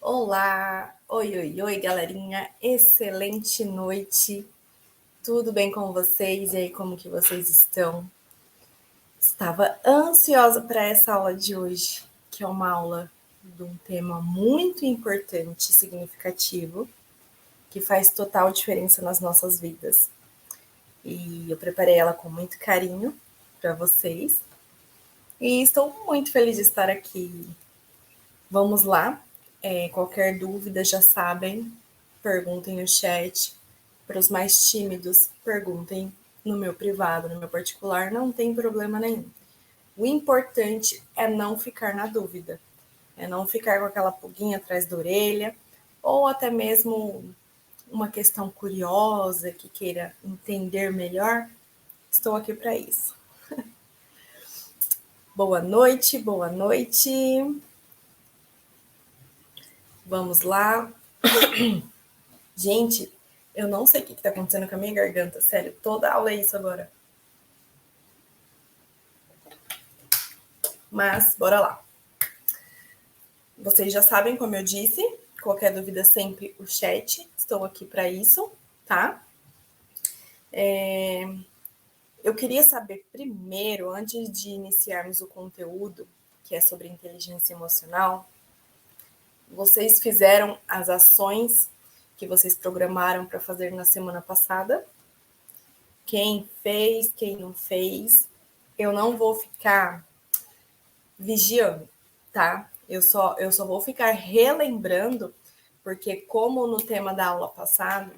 Olá, oi, oi, oi, galerinha, excelente noite, tudo bem com vocês? E aí, como que vocês estão? Estava ansiosa para essa aula de hoje, que é uma aula de um tema muito importante e significativo, que faz total diferença nas nossas vidas. E eu preparei ela com muito carinho para vocês, e estou muito feliz de estar aqui. Vamos lá. Qualquer dúvida, já sabem, perguntem no chat. Para os mais tímidos, perguntem no meu privado, no meu particular, não tem problema nenhum. O importante é não ficar na dúvida, é não ficar com aquela pulguinha atrás da orelha, ou até mesmo uma questão curiosa que queira entender melhor. Estou aqui para isso. Boa noite, boa noite. Vamos lá. Gente, eu não sei o que está acontecendo com a minha garganta, sério, toda aula é isso agora. Mas, bora lá. Vocês já sabem, como eu disse, qualquer dúvida sempre o chat, estou aqui para isso, tá? Eu queria saber primeiro, antes de iniciarmos o conteúdo, que é sobre inteligência emocional, vocês fizeram as ações que vocês programaram para fazer na semana passada? Quem fez, quem não fez? Eu não vou ficar vigiando, tá? Eu só vou ficar relembrando, porque como no tema da aula passada,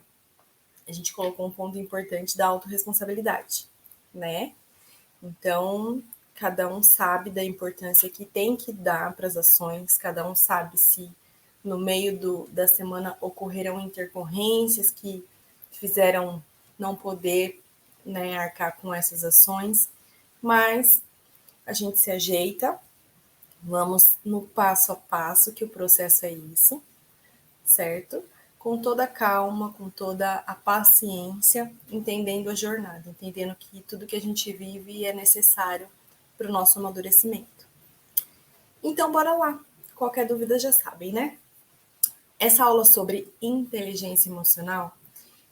a gente colocou um ponto importante da autorresponsabilidade, né? Então, cada um sabe da importância que tem que dar para as ações, cada um sabe se no meio da semana ocorreram intercorrências que fizeram não poder, né, arcar com essas ações, mas a gente se ajeita, vamos no passo a passo, que o processo é isso, certo? Com toda a calma, com toda a paciência, entendendo a jornada, entendendo que tudo que a gente vive é necessário para o nosso amadurecimento. Então, bora lá. Qualquer dúvida já sabem, né? Essa aula sobre inteligência emocional,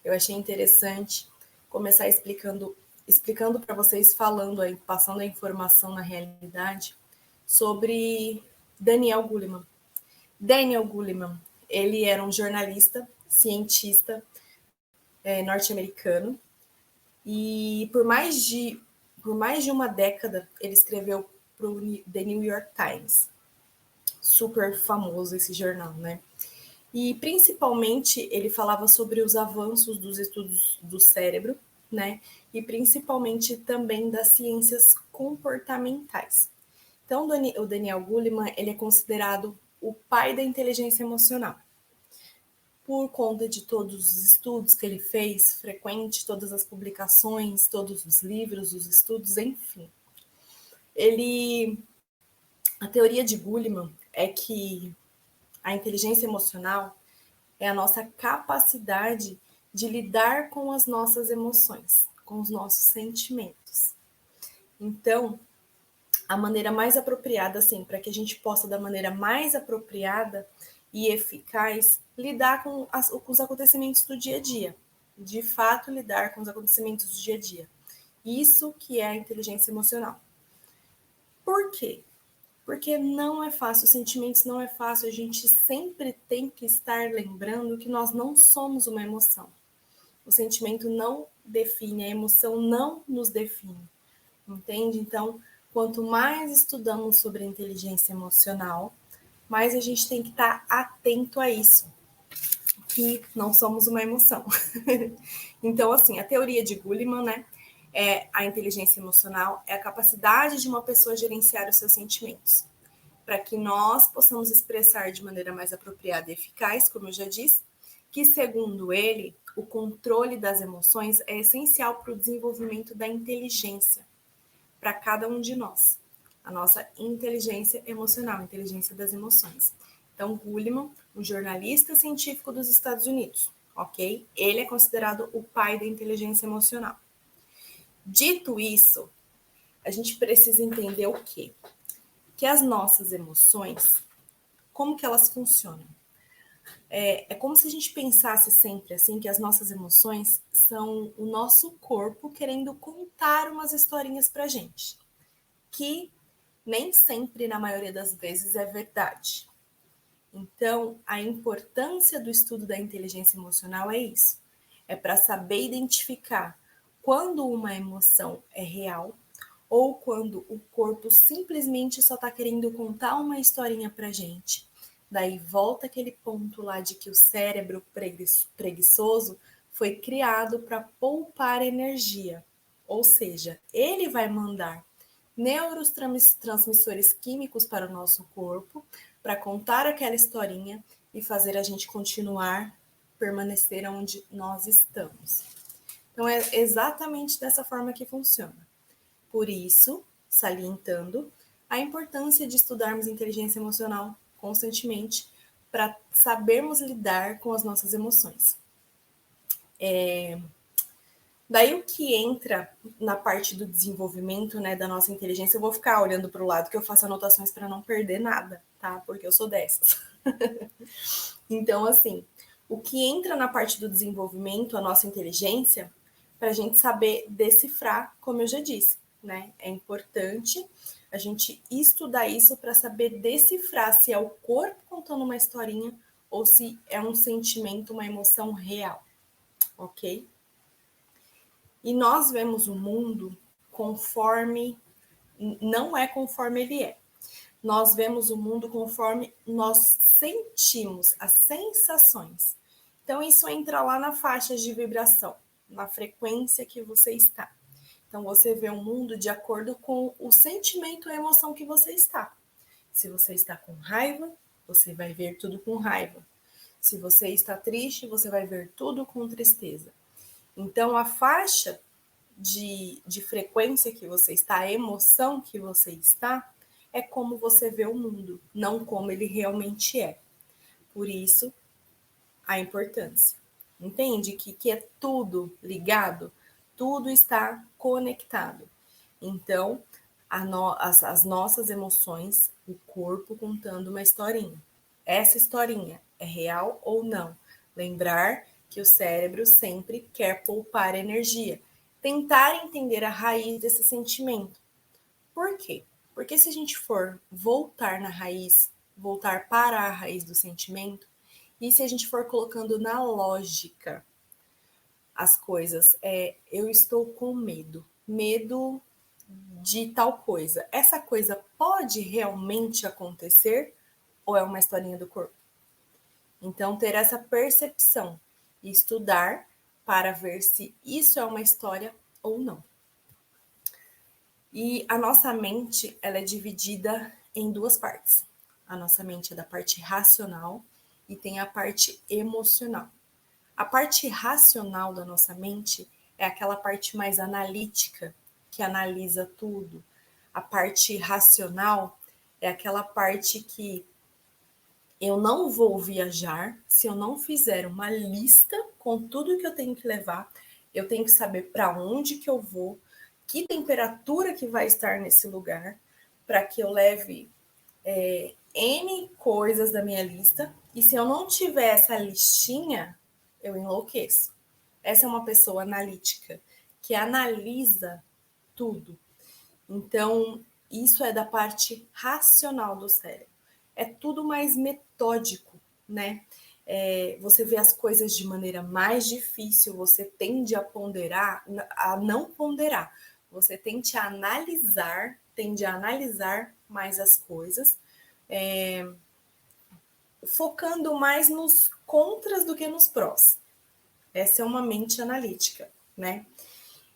eu achei interessante começar explicando para vocês, falando aí, passando a informação na realidade sobre Daniel Goleman. Daniel Goleman, ele era um jornalista, cientista norte-americano, e por mais de uma década ele escreveu para o The New York Times. Super famoso esse jornal, né? E principalmente ele falava sobre os avanços dos estudos do cérebro, né? E principalmente também das ciências comportamentais. Então, o Daniel Goleman, ele é considerado o pai da inteligência emocional, por conta de todos os estudos que ele fez, frequente, todas as publicações, todos os livros, os estudos, enfim. A teoria de Goleman é que a inteligência emocional é a nossa capacidade de lidar com as nossas emoções, com os nossos sentimentos. Então, a maneira mais apropriada, assim, para que a gente possa, da maneira mais apropriada e eficaz, lidar com os acontecimentos do dia a dia. De fato, lidar com os acontecimentos do dia a dia. Isso que é a inteligência emocional. Por quê? Porque não é fácil, sentimentos não é fácil, a gente sempre tem que estar lembrando que nós não somos uma emoção. O sentimento não define, a emoção não nos define, entende? Então, quanto mais estudamos sobre inteligência emocional, mais a gente tem que estar atento a isso, que não somos uma emoção. Então, assim, a teoria de Goleman, né, é a inteligência emocional, é a capacidade de uma pessoa gerenciar os seus sentimentos, para que nós possamos expressar de maneira mais apropriada e eficaz, como eu já disse, que, segundo ele, o controle das emoções é essencial para o desenvolvimento da inteligência para cada um de nós. A nossa inteligência emocional, a inteligência das emoções. Então, Goleman, um jornalista científico dos Estados Unidos, ok? Ele é considerado o pai da inteligência emocional. Dito isso, a gente precisa entender o quê? Que as nossas emoções, como que elas funcionam? É como se a gente pensasse sempre assim, que as nossas emoções são o nosso corpo querendo contar umas historinhas pra gente, que nem sempre, na maioria das vezes, é verdade. Então, a importância do estudo da inteligência emocional é isso. É para saber identificar quando uma emoção é real ou quando o corpo simplesmente só está querendo contar uma historinha para gente. Daí volta aquele ponto lá de que o cérebro preguiçoso foi criado para poupar energia. Ou seja, ele vai mandar neurotransmissores químicos para o nosso corpo para contar aquela historinha e fazer a gente continuar, permanecer onde nós estamos. Então é exatamente dessa forma que funciona. Por isso, salientando a importância de estudarmos inteligência emocional constantemente para sabermos lidar com as nossas emoções. Daí o que entra na parte do desenvolvimento, né, da nossa inteligência, eu vou ficar olhando para o lado que eu faço anotações para não perder nada, tá? Porque eu sou dessas. Então, assim, o que entra na parte do desenvolvimento, a nossa inteligência, para a gente saber decifrar, como eu já disse, né? É importante a gente estudar isso para saber decifrar se é o corpo contando uma historinha ou se é um sentimento, uma emoção real, ok? E nós vemos o mundo conforme, não é conforme ele é. Nós vemos o mundo conforme nós sentimos, as sensações. Então, isso entra lá na faixa de vibração, na frequência que você está. Então, você vê o mundo de acordo com o sentimento e a emoção que você está. Se você está com raiva, você vai ver tudo com raiva. Se você está triste, você vai ver tudo com tristeza. Então, a faixa de frequência que você está, a emoção que você está, é como você vê o mundo, não como ele realmente é. Por isso, a importância. Entende que é tudo ligado? Tudo está conectado. Então, as nossas emoções, o corpo contando uma historinha. Essa historinha é real ou não? Lembrar que o cérebro sempre quer poupar energia. Tentar entender a raiz desse sentimento. Por quê? Porque se a gente for voltar na raiz, voltar para a raiz do sentimento, e se a gente for colocando na lógica as coisas, eu estou com medo, medo de tal coisa. Essa coisa pode realmente acontecer ou é uma historinha do corpo? Então, ter essa percepção e estudar para ver se isso é uma história ou não. E a nossa mente, ela é dividida em duas partes. A nossa mente é da parte racional e tem a parte emocional. A parte racional da nossa mente é aquela parte mais analítica, que analisa tudo. A parte racional é aquela parte que eu não vou viajar se eu não fizer uma lista com tudo que eu tenho que levar. Eu tenho que saber para onde que eu vou, que temperatura que vai estar nesse lugar, para que eu leve N coisas da minha lista. E se eu não tiver essa listinha, eu enlouqueço. Essa é uma pessoa analítica, que analisa tudo. Então, isso é da parte racional do cérebro. É tudo mais metódico, né? Você vê as coisas de maneira mais difícil, você tende a ponderar, a não ponderar. Você tende a analisar mais as coisas, focando mais nos contras do que nos prós. Essa é uma mente analítica, né?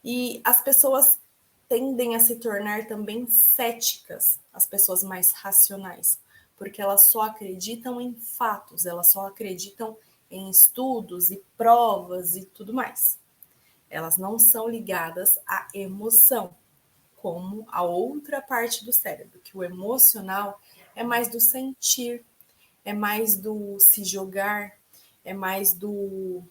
E as pessoas tendem a se tornar também céticas, as pessoas mais racionais, porque elas só acreditam em fatos, elas só acreditam em estudos e provas e tudo mais. Elas não são ligadas à emoção, como a outra parte do cérebro, que o emocional é mais do sentir, é mais do se jogar, é mais do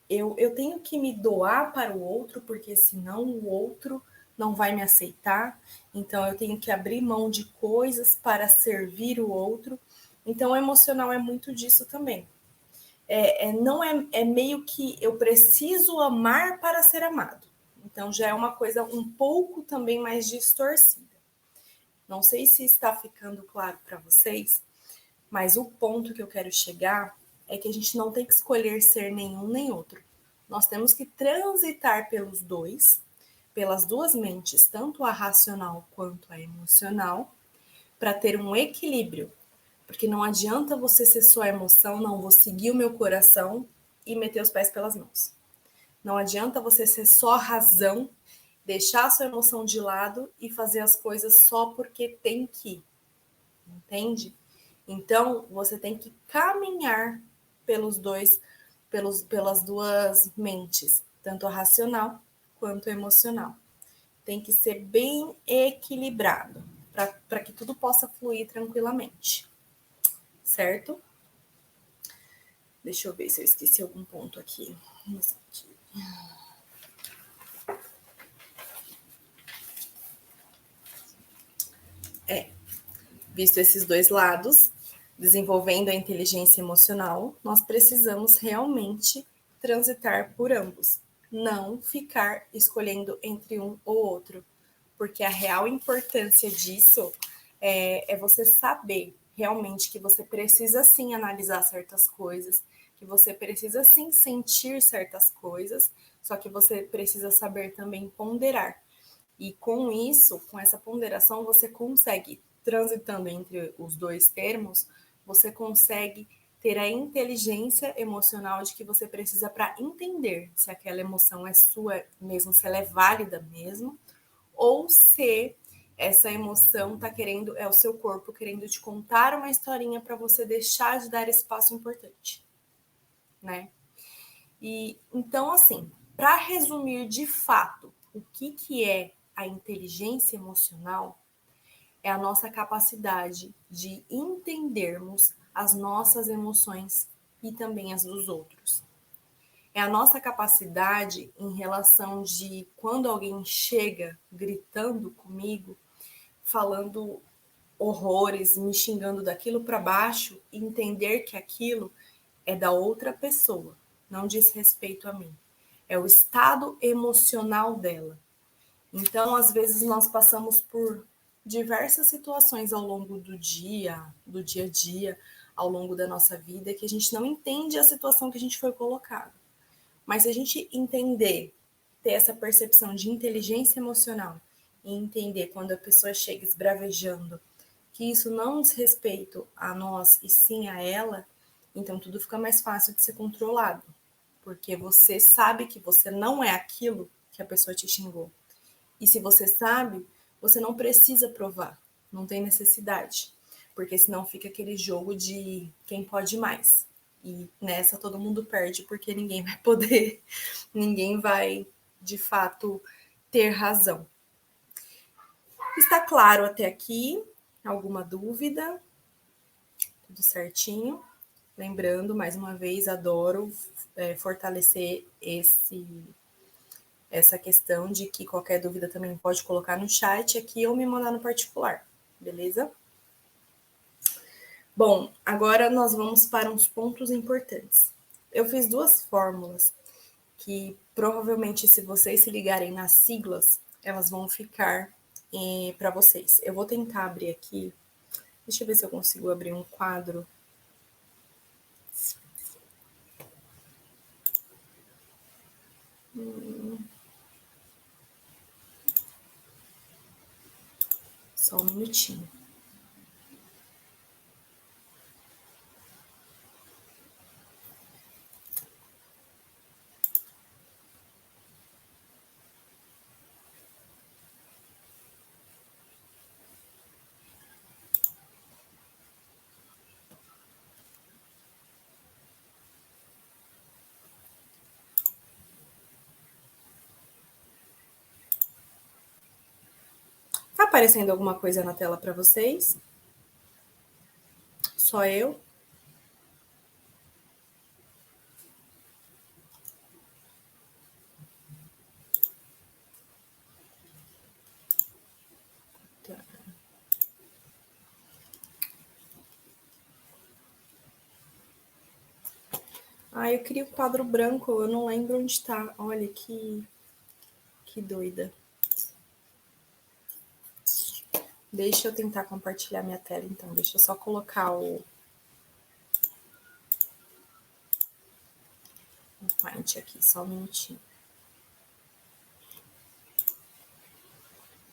eu tenho que me doar para o outro, porque senão o outro não vai me aceitar. Então, eu tenho que abrir mão de coisas para servir o outro. Então, o emocional é muito disso também. não é meio que eu preciso amar para ser amado. Então já é uma coisa um pouco também mais distorcida. Não sei se está ficando claro para vocês, mas o ponto que eu quero chegar é que a gente não tem que escolher ser nenhum nem outro. Nós temos que transitar pelos dois, pelas duas mentes, tanto a racional quanto a emocional, para ter um equilíbrio. Porque não adianta você ser só emoção, não, vou seguir o meu coração e meter os pés pelas mãos. Não adianta você ser só razão, deixar a sua emoção de lado e fazer as coisas só porque tem que, entende? Então, você tem que caminhar pelos dois, pelas duas mentes, tanto a racional quanto a emocional. Tem que ser bem equilibrado para que tudo possa fluir tranquilamente, certo? Deixa eu ver se eu esqueci algum ponto aqui. Visto esses dois lados, desenvolvendo a inteligência emocional, nós precisamos realmente transitar por ambos, não ficar escolhendo entre um ou outro, porque a real importância disso é você saber realmente que você precisa sim analisar certas coisas, que você precisa sim sentir certas coisas, só que você precisa saber também ponderar. E com isso, com essa ponderação, você consegue, transitando entre os dois termos, você consegue ter a inteligência emocional de que você precisa para entender se aquela emoção é sua mesmo, se ela é válida mesmo, ou se essa emoção tá querendo, é o seu corpo querendo te contar uma historinha para você deixar de dar espaço importante, né? E então, assim, para resumir de fato o que é a inteligência emocional, é a nossa capacidade de entendermos as nossas emoções e também as dos outros. É a nossa capacidade em relação de quando alguém chega gritando comigo, falando horrores, me xingando daquilo para baixo, entender que aquilo é da outra pessoa, não diz respeito a mim. É o estado emocional dela. Então, às vezes, nós passamos por diversas situações ao longo do dia a dia, ao longo da nossa vida, que a gente não entende a situação que a gente foi colocado. Mas se a gente entender, ter essa percepção de inteligência emocional e entender quando a pessoa chega esbravejando que isso não diz respeito a nós e sim a ela, então tudo fica mais fácil de ser controlado, porque você sabe que você não é aquilo que a pessoa te xingou. E se você sabe, você não precisa provar, não tem necessidade, porque senão fica aquele jogo de quem pode mais. E nessa todo mundo perde, porque ninguém vai poder, ninguém vai de fato ter razão. Está claro até aqui? Alguma dúvida? Tudo certinho? Lembrando, mais uma vez, adoro fortalecer essa questão de que qualquer dúvida também pode colocar no chat aqui ou me mandar no particular, beleza? Bom, agora nós vamos para uns pontos importantes. Eu fiz duas fórmulas que provavelmente, se vocês se ligarem nas siglas, elas vão ficar para vocês. Eu vou tentar abrir aqui. Deixa eu ver se eu consigo abrir um quadro. Só um minutinho. Tá aparecendo alguma coisa na tela para vocês? Só eu? Tá. Ah, eu queria o quadro branco, eu não lembro onde tá. Olha que doida. Deixa eu tentar compartilhar minha tela, então. Deixa eu só colocar o Paint aqui, só um minutinho.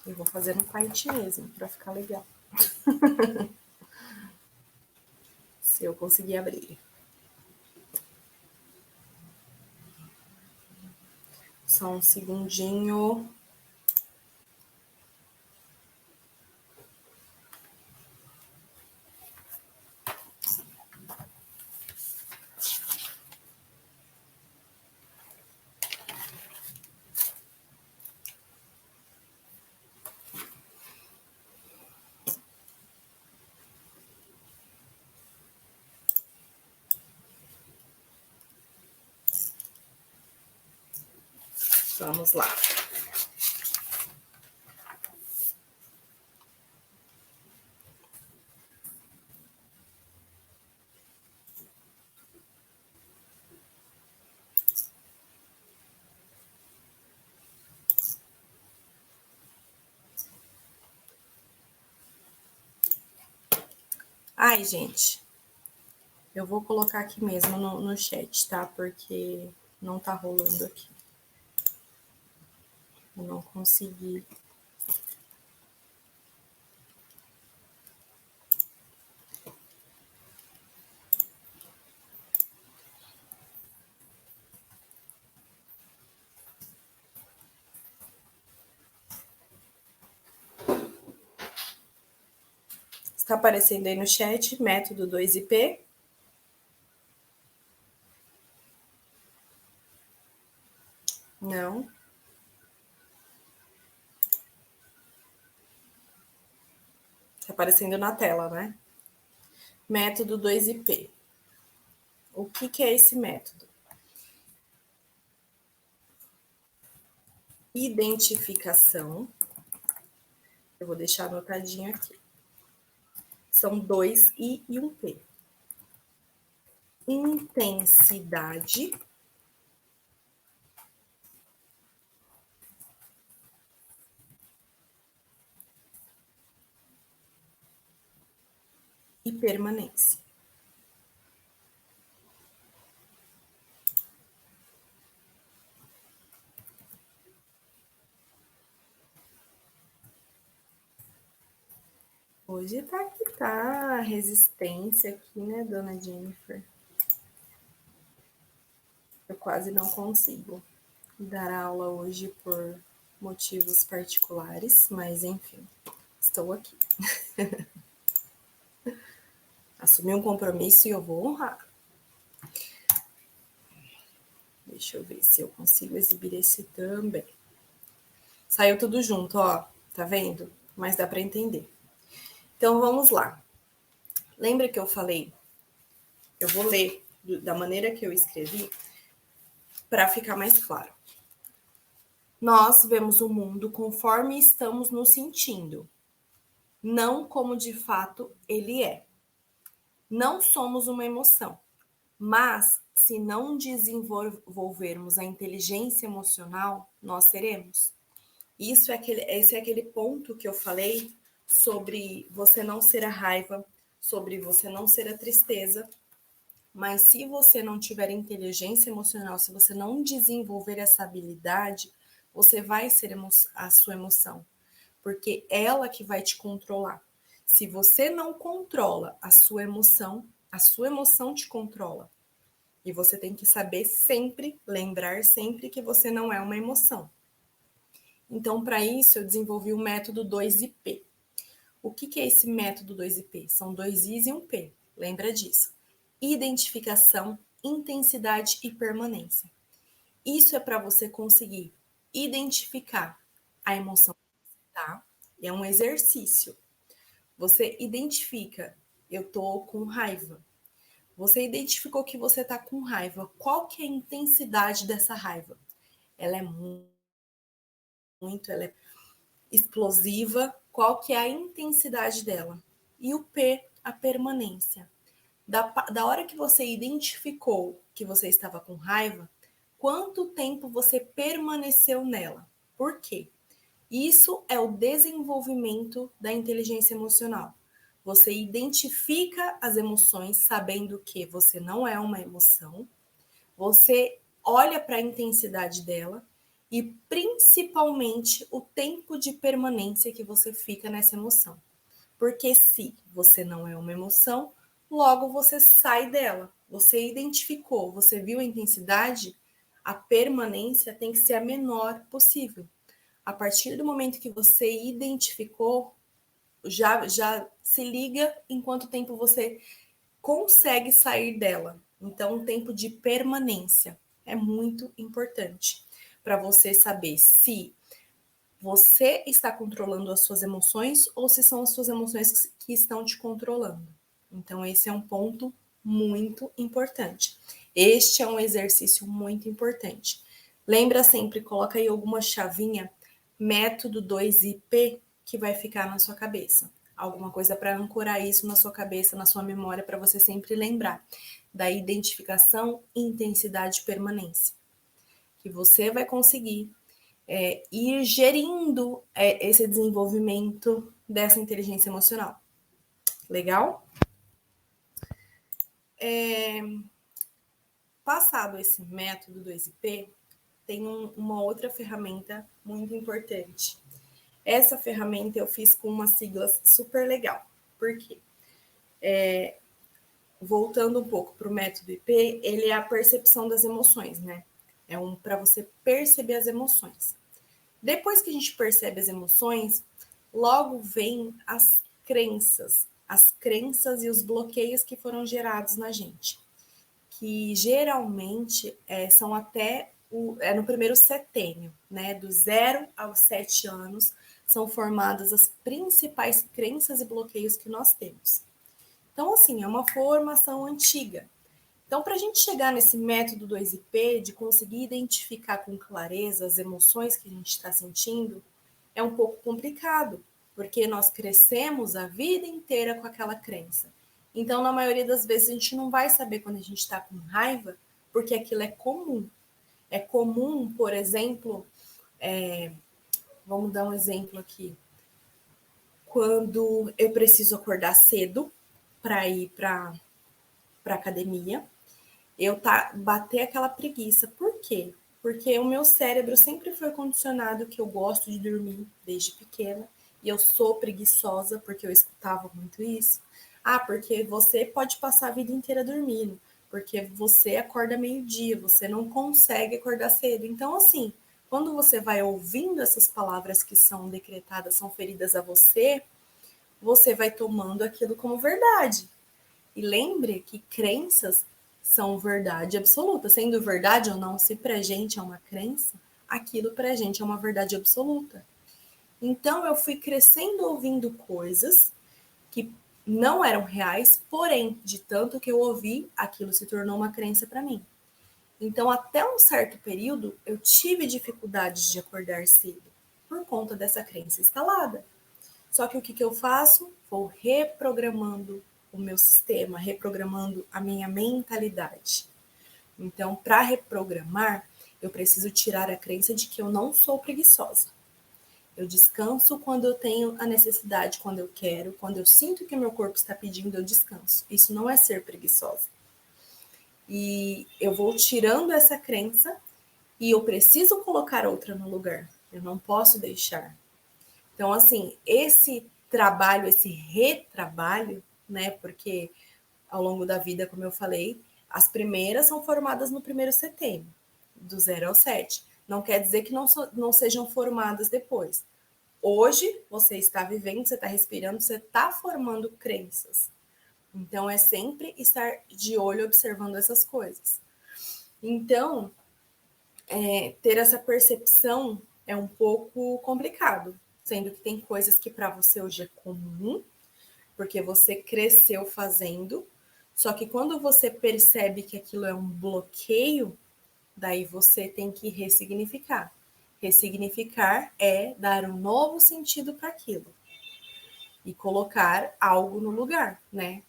Eu vou fazer no Paint mesmo, para ficar legal. Se eu conseguir abrir. Só um segundinho. Vamos lá. Ai, gente, eu vou colocar aqui mesmo no chat, tá? Porque não tá rolando aqui. Eu não consegui. Está aparecendo aí no chat, método 2IP. Não. Está aparecendo na tela, né? Método 2IP. O que é esse método? Identificação. Eu vou deixar anotadinho aqui. São 2 I e um P. Intensidade. E permanência. Hoje tá que tá a resistência aqui, né, dona Jennifer? Eu quase não consigo dar aula hoje por motivos particulares, mas enfim, estou aqui. Assumi um compromisso e eu vou honrar. Deixa eu ver se eu consigo exibir esse também. Saiu tudo junto, ó, tá vendo? Mas dá para entender. Então vamos lá. Lembra que eu falei? Eu vou ler da maneira que eu escrevi para ficar mais claro. Nós vemos o mundo conforme estamos nos sentindo, não como de fato ele é. Não somos uma emoção, mas se não desenvolvermos a inteligência emocional, nós seremos. Esse é aquele ponto que eu falei sobre você não ser a raiva, sobre você não ser a tristeza, mas se você não tiver inteligência emocional, se você não desenvolver essa habilidade, você vai ser a sua emoção, porque ela que vai te controlar. Se você não controla a sua emoção te controla. E você tem que saber sempre, lembrar sempre que você não é uma emoção. Então, para isso, eu desenvolvi o método 2IP. O que é esse método 2IP? São 2 Is e um P. Lembra disso. Identificação, intensidade e permanência. Isso é para você conseguir identificar a emoção que tá. É um exercício. Você identifica, eu tô com raiva. Você identificou que você tá com raiva. Qual que é a intensidade dessa raiva? Ela é muito, ela é explosiva. Qual que é a intensidade dela? E o P, a permanência. Da hora que você identificou que você estava com raiva, quanto tempo você permaneceu nela? Por quê? Isso é o desenvolvimento da inteligência emocional. Você identifica as emoções sabendo que você não é uma emoção, você olha para a intensidade dela e principalmente o tempo de permanência que você fica nessa emoção. Porque se você não é uma emoção, logo você sai dela. Você identificou, você viu a intensidade, a permanência tem que ser a menor possível. A partir do momento que você identificou, já se liga em quanto tempo você consegue sair dela. Então, o tempo de permanência é muito importante para você saber se você está controlando as suas emoções ou se são as suas emoções que estão te controlando. Então, esse é um ponto muito importante. Este é um exercício muito importante. Lembra sempre, coloca aí alguma chavinha, método 2IP, que vai ficar na sua cabeça. Alguma coisa para ancorar isso na sua cabeça, na sua memória, para você sempre lembrar da identificação, intensidade e permanência. Que você vai conseguir ir gerindo esse desenvolvimento dessa inteligência emocional. Legal? Passado esse método 2IP, tem uma outra ferramenta muito importante. Essa ferramenta eu fiz com umas siglas super legal. Por quê? Voltando um pouco para o método IP, ele é a percepção das emoções, né? É para você perceber as emoções. Depois que a gente percebe as emoções, logo vem as crenças e os bloqueios que foram gerados na gente, que geralmente são até no primeiro setênio, né? Do 0 aos 7 anos, são formadas as principais crenças e bloqueios que nós temos. Então, assim, é uma formação antiga. Então, para a gente chegar nesse método 2IP, de conseguir identificar com clareza as emoções que a gente está sentindo, é um pouco complicado, porque nós crescemos a vida inteira com aquela crença. Então, na maioria das vezes, a gente não vai saber quando a gente está com raiva, porque aquilo é comum. É comum, por exemplo, vamos dar um exemplo aqui. Quando eu preciso acordar cedo para ir para a academia, bater aquela preguiça. Por quê? Porque o meu cérebro sempre foi condicionado que eu gosto de dormir desde pequena e eu sou preguiçosa porque eu escutava muito isso. Ah, porque você pode passar a vida inteira dormindo, porque você acorda meio-dia, você não consegue acordar cedo. Então, assim, quando você vai ouvindo essas palavras que são decretadas, são feridas a você, você vai tomando aquilo como verdade. E lembre que crenças são verdade absoluta. Sendo verdade ou não, se pra gente é uma crença, aquilo pra gente é uma verdade absoluta. Então eu fui crescendo ouvindo coisas que não eram reais, porém, de tanto que eu ouvi, aquilo se tornou uma crença para mim. Então, até um certo período, eu tive dificuldades de acordar cedo por conta dessa crença instalada. Só que o que eu faço? Vou reprogramando o meu sistema, reprogramando a minha mentalidade. Então, para reprogramar, eu preciso tirar a crença de que eu não sou preguiçosa. Eu descanso quando eu tenho a necessidade, quando eu quero, quando eu sinto que o meu corpo está pedindo, eu descanso. Isso não é ser preguiçosa. E eu vou tirando essa crença e eu preciso colocar outra no lugar. Eu não posso deixar. Então, assim, esse trabalho, esse retrabalho, né? Porque ao longo da vida, como eu falei, as primeiras são formadas no primeiro setênio, do 0 ao 7. Não quer dizer que não sejam formadas depois. Hoje, você está vivendo, você está respirando, você está formando crenças. Então, é sempre estar de olho observando essas coisas. Então, ter essa percepção é um pouco complicado, sendo que tem coisas que para você hoje é comum, porque você cresceu fazendo, só que quando você percebe que aquilo é um bloqueio, daí você tem que ressignificar. Ressignificar é dar um novo sentido para aquilo e colocar algo no lugar, né?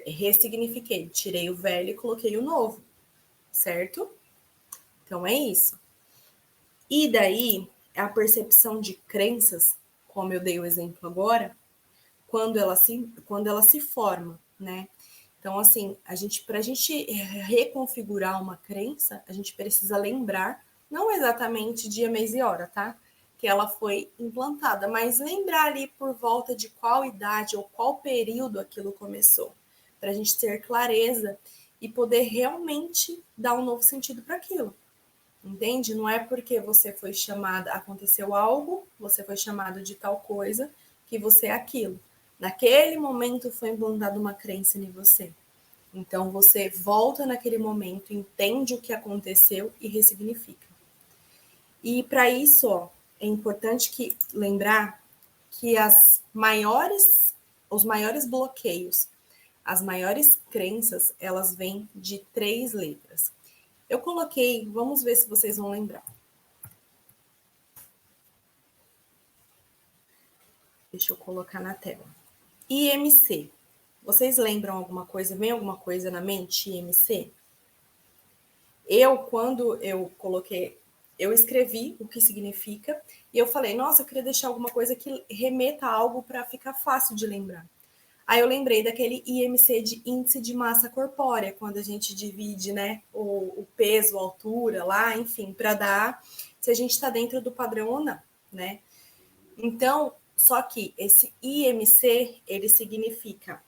ressignifiquei, tirei o velho e coloquei o novo, certo? Então é isso. E daí, a percepção de crenças, como eu dei o exemplo agora, quando ela se forma, né? Então, assim, para a gente reconfigurar uma crença, a gente precisa lembrar, não exatamente dia, mês e hora, tá? Que ela foi implantada, mas lembrar ali por volta de qual idade ou qual período aquilo começou, para a gente ter clareza e poder realmente dar um novo sentido para aquilo. Entende? Não é porque você foi chamada, aconteceu algo, você foi chamado de tal coisa, que você é aquilo. Naquele momento foi implantada uma crença em você. Então você volta naquele momento, entende o que aconteceu e ressignifica. E para isso, ó, é importante lembrar que os maiores bloqueios, as maiores crenças, elas vêm de 3 letras. Eu coloquei, vamos ver se vocês vão lembrar. Deixa eu colocar na tela. IMC. Vocês lembram alguma coisa? Vem alguma coisa na mente? IMC? Quando eu coloquei, eu escrevi o que significa e eu falei, nossa, eu queria deixar alguma coisa que remeta a algo para ficar fácil de lembrar. Aí eu lembrei daquele IMC de índice de massa corpórea, quando a gente divide, né, o peso, a altura lá, enfim, para dar se a gente está dentro do padrão ou não, né? Então, só que esse IMC, ele significa...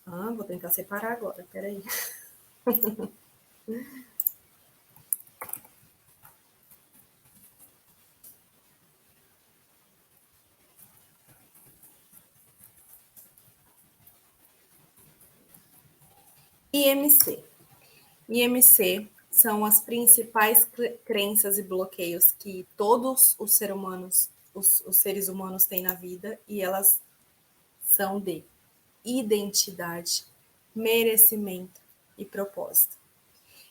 vou tentar separar agora, peraí. IMC. IMC são as principais crenças e bloqueios que todos os seres humanos têm na vida, e elas são de identidade, merecimento e propósito.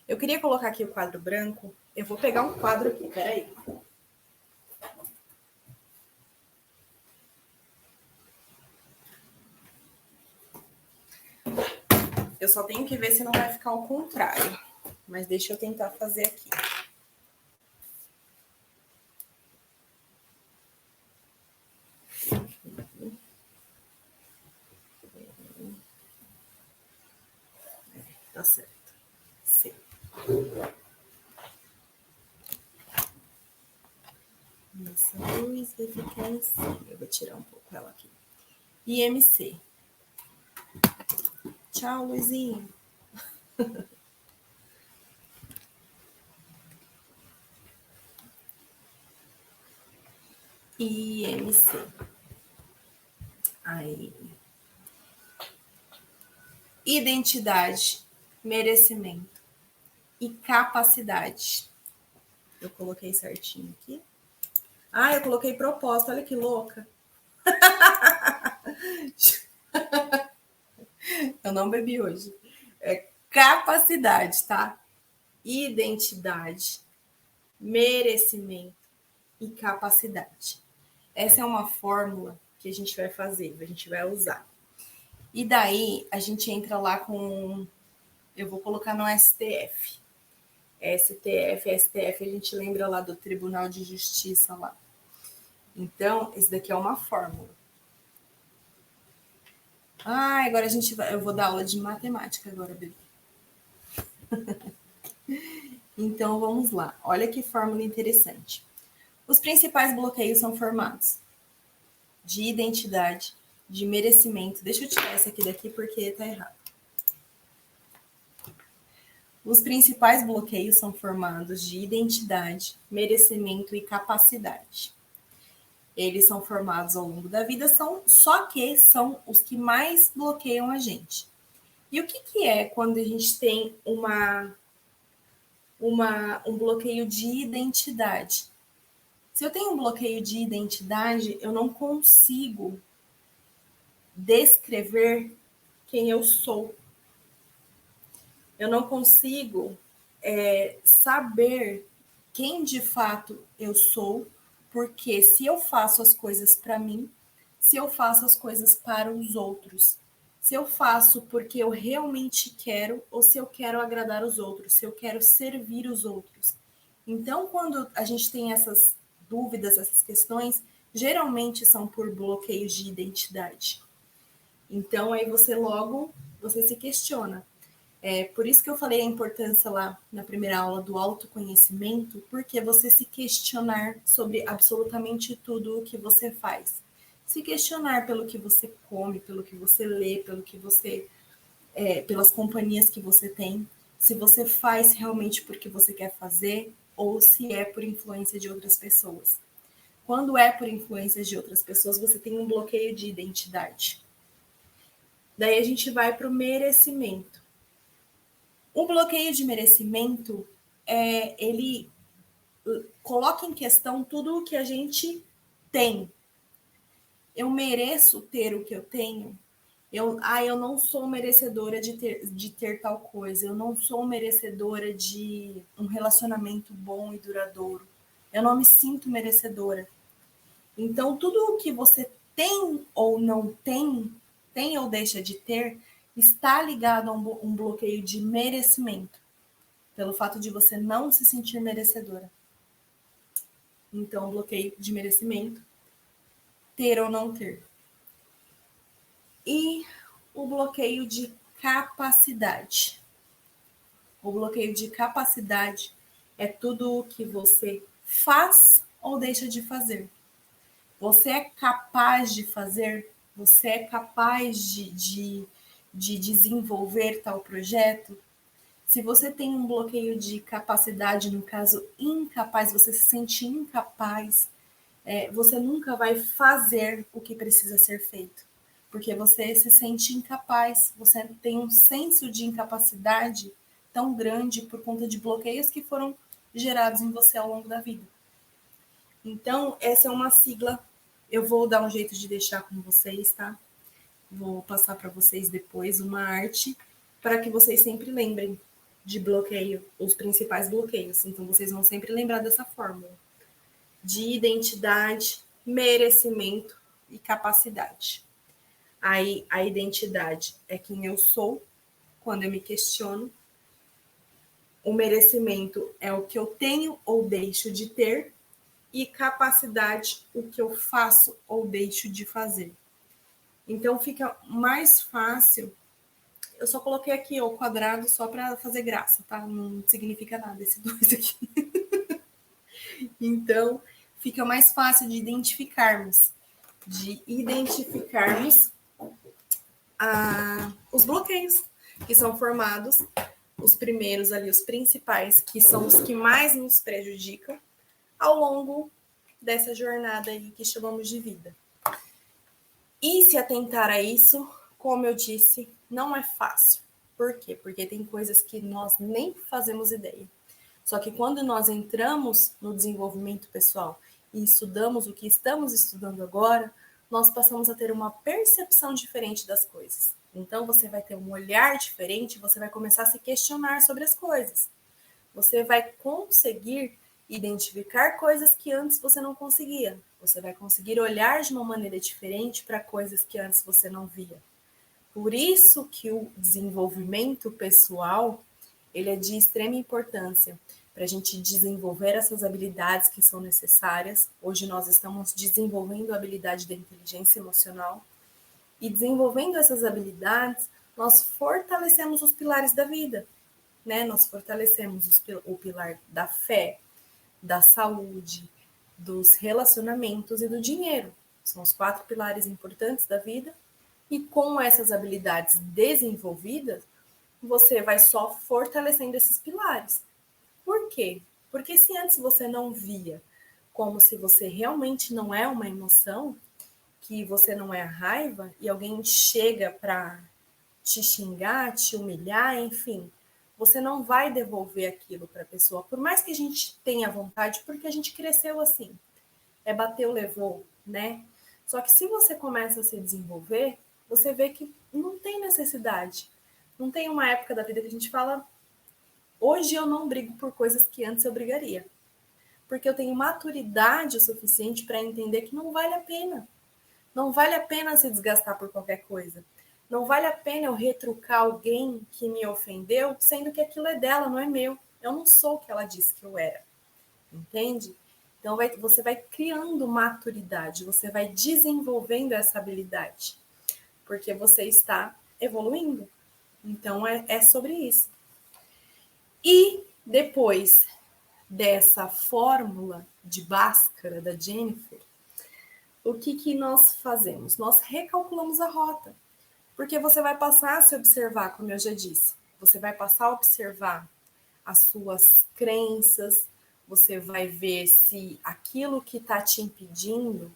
Eu queria colocar aqui o quadro branco. Eu vou pegar um quadro aqui, peraí. Eu só tenho que ver se não vai ficar ao contrário. Mas deixa eu tentar fazer aqui. Tá certo. Sim. Essa luz vai ficar assim. Eu vou tirar um pouco ela aqui. IMC. Tchau, Luizinho. IMC. Aí. Identidade, merecimento e capacidade. Eu coloquei certinho aqui. Eu coloquei propósito. Olha que louca. Eu não bebi hoje. É capacidade, tá? Identidade, merecimento e capacidade. Essa é uma fórmula que a gente vai fazer, a gente vai usar. E daí a gente entra lá com... Eu vou colocar no STF. STF, a gente lembra lá do Tribunal de Justiça lá. Então, esse daqui é uma fórmula. Agora eu vou dar aula de matemática agora, bebê. Então, vamos lá. Olha que fórmula interessante. Os principais bloqueios são formados de identidade, de merecimento. Deixa eu tirar essa aqui daqui porque tá errado. Os principais bloqueios são formados de identidade, merecimento e capacidade. Eles são formados ao longo da vida, só que são os que mais bloqueiam a gente. E o que é quando a gente tem um bloqueio de identidade? Se eu tenho um bloqueio de identidade, eu não consigo descrever quem eu sou. Eu não consigo saber quem de fato eu sou, porque se eu faço as coisas para mim, se eu faço as coisas para os outros. Se eu faço porque eu realmente quero ou se eu quero agradar os outros, se eu quero servir os outros. Então, quando a gente tem essas dúvidas, essas questões, geralmente são por bloqueios de identidade. Então, aí você se questiona. Por isso que eu falei a importância lá na primeira aula do autoconhecimento, porque você se questionar sobre absolutamente tudo o que você faz. Se questionar pelo que você come, pelo que você lê, pelas companhias que você tem, se você faz realmente porque você quer fazer ou se é por influência de outras pessoas. Quando é por influência de outras pessoas, você tem um bloqueio de identidade. Daí a gente vai para o merecimento. O bloqueio de merecimento, ele coloca em questão tudo o que a gente tem. Eu mereço ter o que eu tenho? Eu não sou merecedora de ter tal coisa. Eu não sou merecedora de um relacionamento bom e duradouro. Eu não me sinto merecedora. Então, tudo o que você tem ou não tem ou deixa de ter, está ligado a um bloqueio de merecimento, pelo fato de você não se sentir merecedora. Então, bloqueio de merecimento, ter ou não ter. E o bloqueio de capacidade. O bloqueio de capacidade é tudo o que você faz ou deixa de fazer. Você é capaz de fazer? Você é capaz de desenvolver tal projeto? Se você tem um bloqueio de capacidade, no caso incapaz, você se sente incapaz, você nunca vai fazer o que precisa ser feito, porque você se sente incapaz, você tem um senso de incapacidade tão grande por conta de bloqueios que foram gerados em você ao longo da vida. Então, essa é uma sigla, eu vou dar um jeito de deixar com vocês, tá? Vou passar para vocês depois uma arte para que vocês sempre lembrem de bloqueio, os principais bloqueios. Então, vocês vão sempre lembrar dessa fórmula de identidade, merecimento e capacidade. Aí, a identidade é quem eu sou quando eu me questiono. O merecimento é o que eu tenho ou deixo de ter. E capacidade, o que eu faço ou deixo de fazer. Então, fica mais fácil. Eu só coloquei aqui o quadrado só para fazer graça, tá? Não significa nada esse 2 aqui. Então, fica mais fácil de identificarmos os bloqueios que são formados, os primeiros ali, os principais, que são os que mais nos prejudicam ao longo dessa jornada aí que chamamos de vida. E se atentar a isso, como eu disse, não é fácil. Por quê? Porque tem coisas que nós nem fazemos ideia. Só que quando nós entramos no desenvolvimento pessoal e estudamos o que estamos estudando agora, nós passamos a ter uma percepção diferente das coisas. Então, você vai ter um olhar diferente, você vai começar a se questionar sobre as coisas. Você vai conseguir identificar coisas que antes você não conseguia. Você vai conseguir olhar de uma maneira diferente para coisas que antes você não via. Por isso que o desenvolvimento pessoal, ele é de extrema importância para a gente desenvolver essas habilidades que são necessárias. Hoje nós estamos desenvolvendo a habilidade da inteligência emocional. E desenvolvendo essas habilidades, nós fortalecemos os pilares da vida, né? Nós fortalecemos o pilar da fé, da saúde, dos relacionamentos e do dinheiro. São os 4 pilares importantes da vida. E com essas habilidades desenvolvidas, você vai só fortalecendo esses pilares. Por quê? Porque se antes você não via como se você realmente não é uma emoção, que você não é a raiva, e alguém chega para te xingar, te humilhar, enfim, você não vai devolver aquilo para a pessoa, por mais que a gente tenha vontade, porque a gente cresceu assim. É bateu, levou, né? Só que se você começa a se desenvolver, você vê que não tem necessidade. Não tem uma época da vida que a gente fala, hoje eu não brigo por coisas que antes eu brigaria. Porque eu tenho maturidade o suficiente para entender que não vale a pena. Não vale a pena se desgastar por qualquer coisa. Não vale a pena eu retrucar alguém que me ofendeu, sendo que aquilo é dela, não é meu. Eu não sou o que ela disse que eu era. Entende? Então você vai criando maturidade, você vai desenvolvendo essa habilidade, porque você está evoluindo. Então é sobre isso. E depois dessa fórmula de Bhaskara da Jennifer, o que nós fazemos? Nós recalculamos a rota, porque você vai passar a se observar, como eu já disse, você vai passar a observar as suas crenças, você vai ver se aquilo que está te impedindo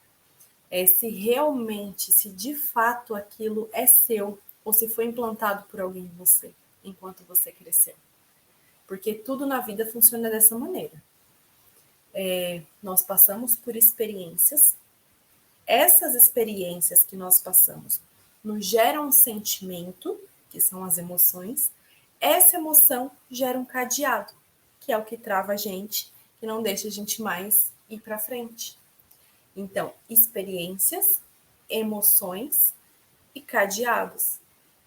se realmente, se de fato aquilo é seu, ou se foi implantado por alguém em você, enquanto você cresceu. Porque tudo na vida funciona dessa maneira. Nós passamos por experiências, essas experiências que nós passamos nos geram um sentimento, que são as emoções, essa emoção gera um cadeado, que é o que trava a gente, que não deixa a gente mais ir para frente. Então, experiências, emoções e cadeados.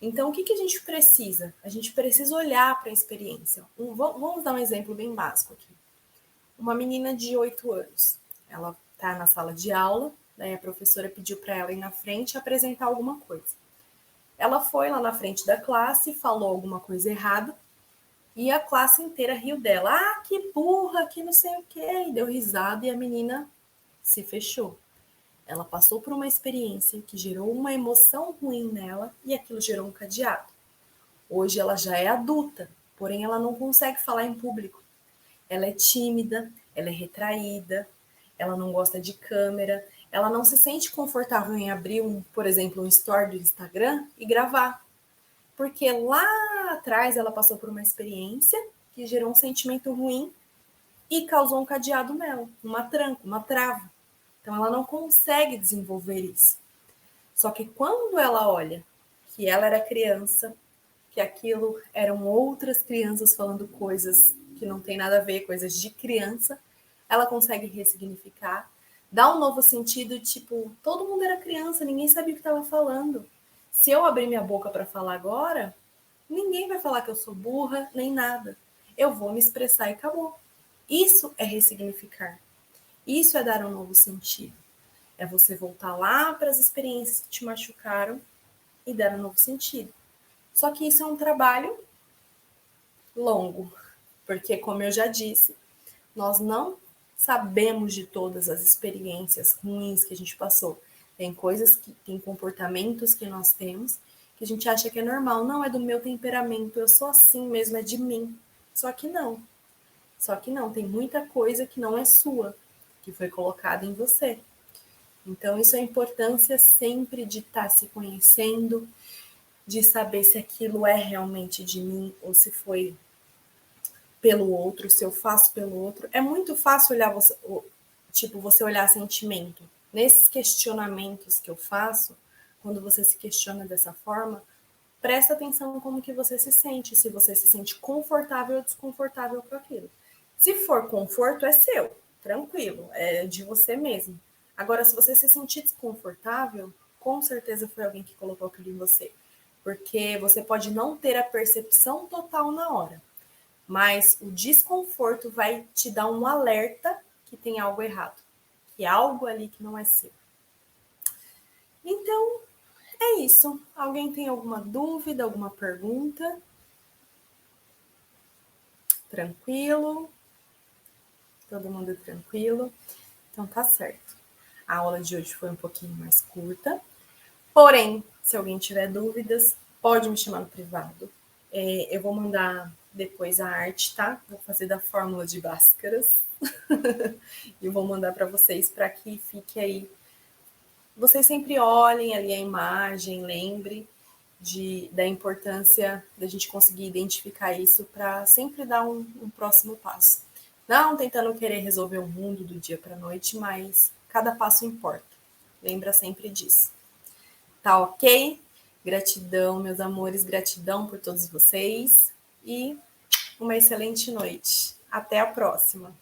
Então, o que a gente precisa? A gente precisa olhar para a experiência. Vamos dar um exemplo bem básico aqui. Uma menina de 8 anos, ela está na sala de aula, daí a professora pediu para ela ir na frente e apresentar alguma coisa. Ela foi lá na frente da classe, falou alguma coisa errada, e a classe inteira riu dela. Ah, que burra, que não sei o quê. E deu risada e a menina se fechou. Ela passou por uma experiência que gerou uma emoção ruim nela e aquilo gerou um cadeado. Hoje ela já é adulta, porém ela não consegue falar em público. Ela é tímida, ela é retraída, ela não gosta de câmera, ela não se sente confortável em abrir, por exemplo, um story do Instagram e gravar. Porque lá atrás ela passou por uma experiência que gerou um sentimento ruim e causou um cadeado nela, uma tranca, uma trava. Então ela não consegue desenvolver isso. Só que quando ela olha que ela era criança, que aquilo eram outras crianças falando coisas que não tem nada a ver, coisas de criança, ela consegue ressignificar, dar um novo sentido, tipo, todo mundo era criança, ninguém sabia o que estava falando. Se eu abrir minha boca para falar agora, ninguém vai falar que eu sou burra, nem nada. Eu vou me expressar e acabou. Isso é ressignificar. Isso é dar um novo sentido. É você voltar lá para as experiências que te machucaram e dar um novo sentido. Só que isso é um trabalho longo, porque, como eu já disse, nós não sabemos de todas as experiências ruins que a gente passou. Tem coisas tem comportamentos que nós temos que a gente acha que é normal. Não, é do meu temperamento, eu sou assim mesmo, é de mim. Só que não. Só que não, tem muita coisa que não é sua, que foi colocada em você. Então, isso é a importância sempre de estar se conhecendo, de saber se aquilo é realmente de mim ou se foi pelo outro, se eu faço pelo outro. É muito fácil olhar você olhar sentimento. Nesses questionamentos que eu faço, quando você se questiona dessa forma, presta atenção como que você se sente, se você se sente confortável ou desconfortável com aquilo. Se for conforto, é seu, tranquilo, é de você mesmo. Agora, se você se sentir desconfortável, com certeza foi alguém que colocou aquilo em você. Porque você pode não ter a percepção total na hora, mas o desconforto vai te dar um alerta que tem algo errado, que há algo ali que não é seu. Então, é isso. Alguém tem alguma dúvida, alguma pergunta? Tranquilo? Todo mundo tranquilo? Então tá certo. A aula de hoje foi um pouquinho mais curta. Porém, se alguém tiver dúvidas, pode me chamar no privado. Eu vou mandar depois a arte, tá? Vou fazer da fórmula de Bhaskaras. E vou mandar para vocês para que fique aí. Vocês sempre olhem ali a imagem, lembre da importância da gente conseguir identificar isso para sempre dar um próximo passo. Não tentando querer resolver o mundo do dia para a noite, mas cada passo importa. Lembra sempre disso. Tá ok? Gratidão, meus amores, gratidão por todos vocês e uma excelente noite. Até a próxima!